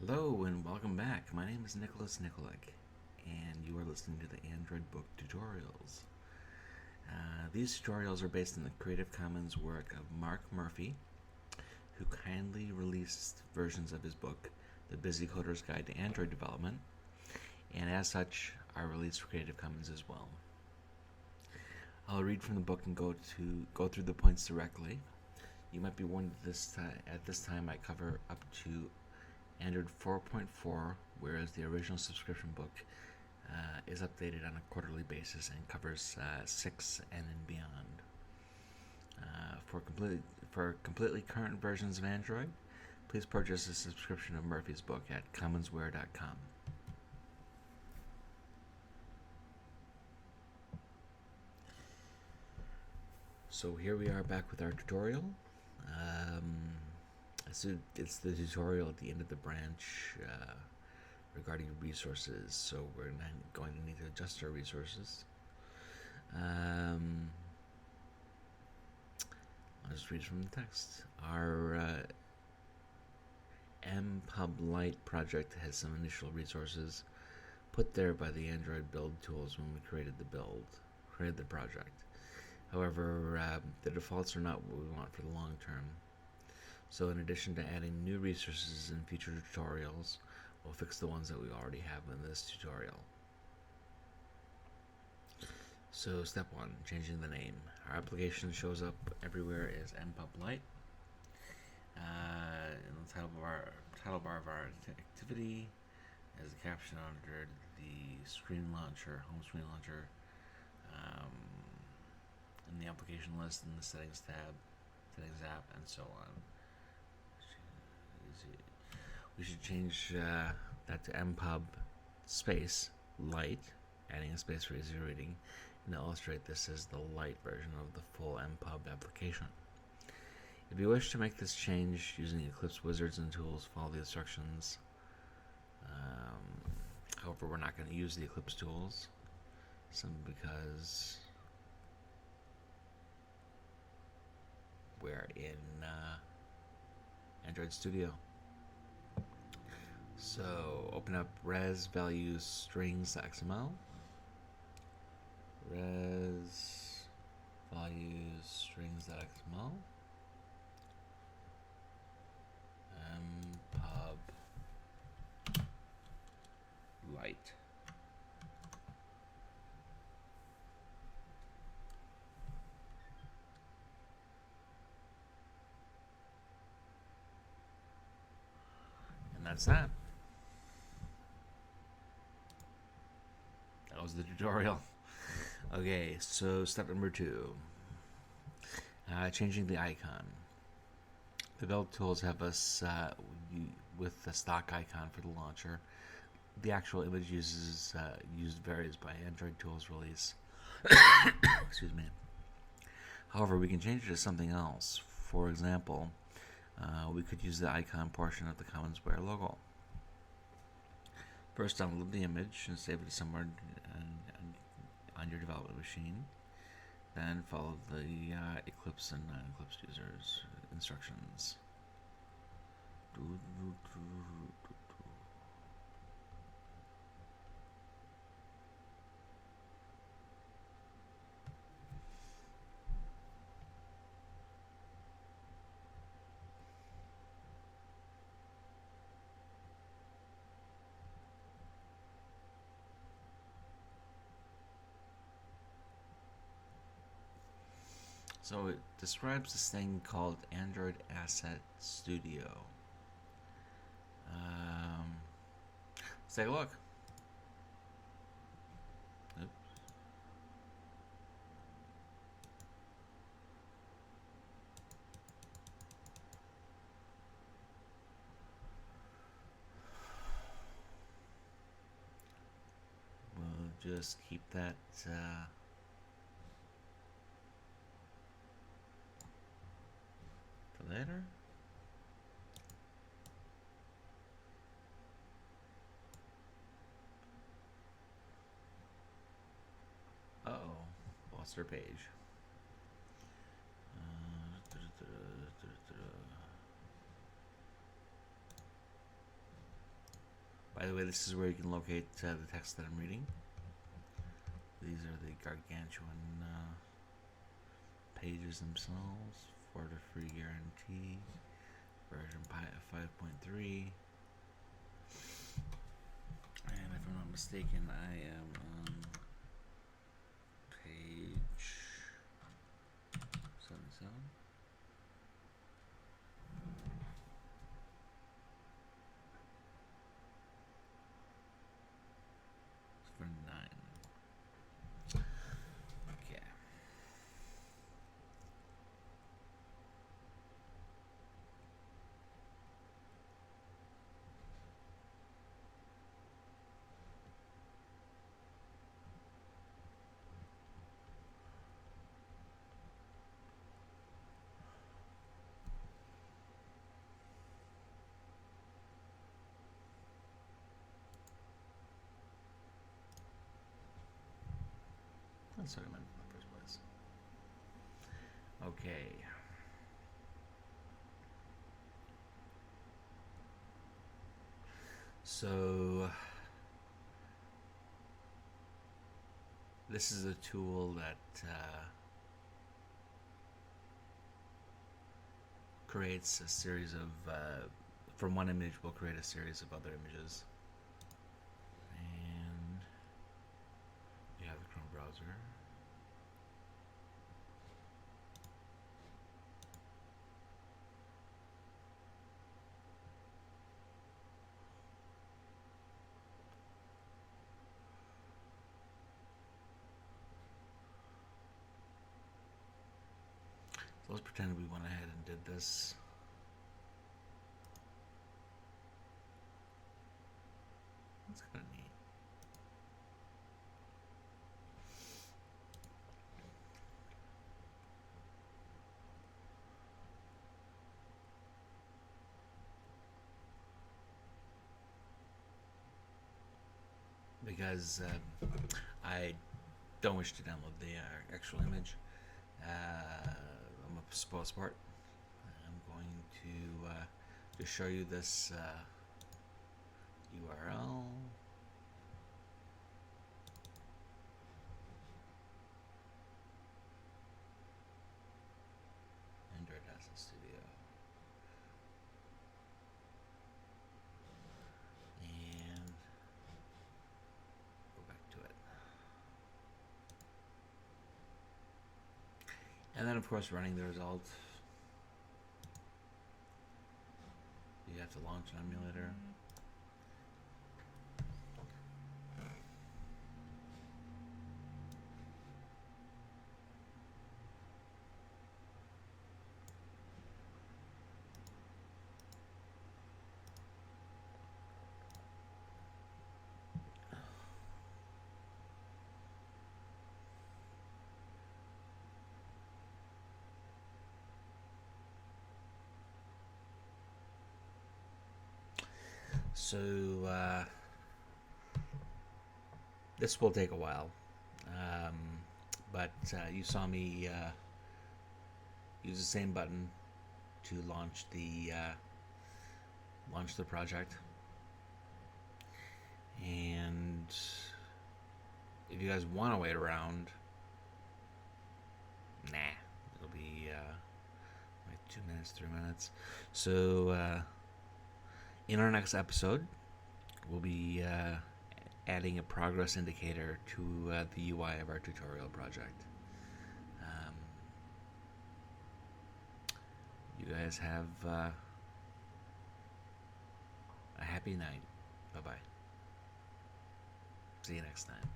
Hello and welcome back. My name is Nicholas Nikolic, and you are listening to the Android Book Tutorials. These tutorials are based on the Creative Commons work of Mark Murphy, who kindly released versions of his book, The Busy Coder's Guide to Android Development, and as such are released for Creative Commons as well. I'll read from the book and go through the points directly. You might be warned at this time I cover up to Android 4.4, whereas the original subscription book is updated on a quarterly basis and covers 6 and beyond. For completely current versions of Android, please purchase a subscription of Murphy's book at commonsware.com. So here we are back with our tutorial. So it's the tutorial at the end of the branch regarding resources. So we're going to need to adjust our resources. I'll just read from the text. Our MPub Lite project has some initial resources put there by the Android build tools when we created the project. However, the defaults are not what we want for the long term. So in addition to adding new resources in future tutorials, we'll fix the ones that we already have in this tutorial. So step 1, changing the name. Our application shows up everywhere as MPub Lite. In the title bar of our activity, as a caption under the screen launcher, home screen launcher, in the application list, in the settings tab, settings app, and so on. We should change that to MPub space Lite, adding a space for easier reading, and illustrate this as the Lite version of the full MPub application. If you wish to make this change using Eclipse wizards and tools, follow the instructions. However, we're not going to use the Eclipse tools, simply because we're in Android Studio. So open up res values strings.xml. Res values strings.xml. MPub Lite. And that's that. That was the tutorial. Okay, so step number 2. Changing the icon. The build tools have us with the stock icon for the launcher. The actual image used varies by Android Tools release. Excuse me. However, we can change it to something else. For example, we could use the icon portion of the Commonsware logo. First, download the image and save it somewhere on your development machine. Then follow the Eclipse and non-Eclipse users instructions. So it describes this thing called Android Asset Studio. Let's take a look. Oops. We'll just keep that for later. Lost our page. By the way, this is where you can locate the text that I'm reading. These are the gargantuan pages themselves. For the free guarantee. Version 5.3. And if I'm not mistaken, I am on page 77. It's for 9. Okay. That's what I meant in the first place. Okay. So this is a tool that creates a series of from one image we'll create a series of other images. And you have the Chrome browser. So let's pretend we went ahead and did this. That's kind of neat. Because I don't wish to download the actual image. I'm a spoil sport. I'm going to just show you this URL. Android Asset Studio. And go back to it. And then, of course, running the result. You have to launch an emulator. So this will take a while, but you saw me use the same button to launch the project. And if you guys want to wait around, nah, it'll be like 2 minutes, 3 minutes. So in our next episode, we'll be adding a progress indicator to the UI of our tutorial project. You guys have a happy night. Bye-bye. See you next time.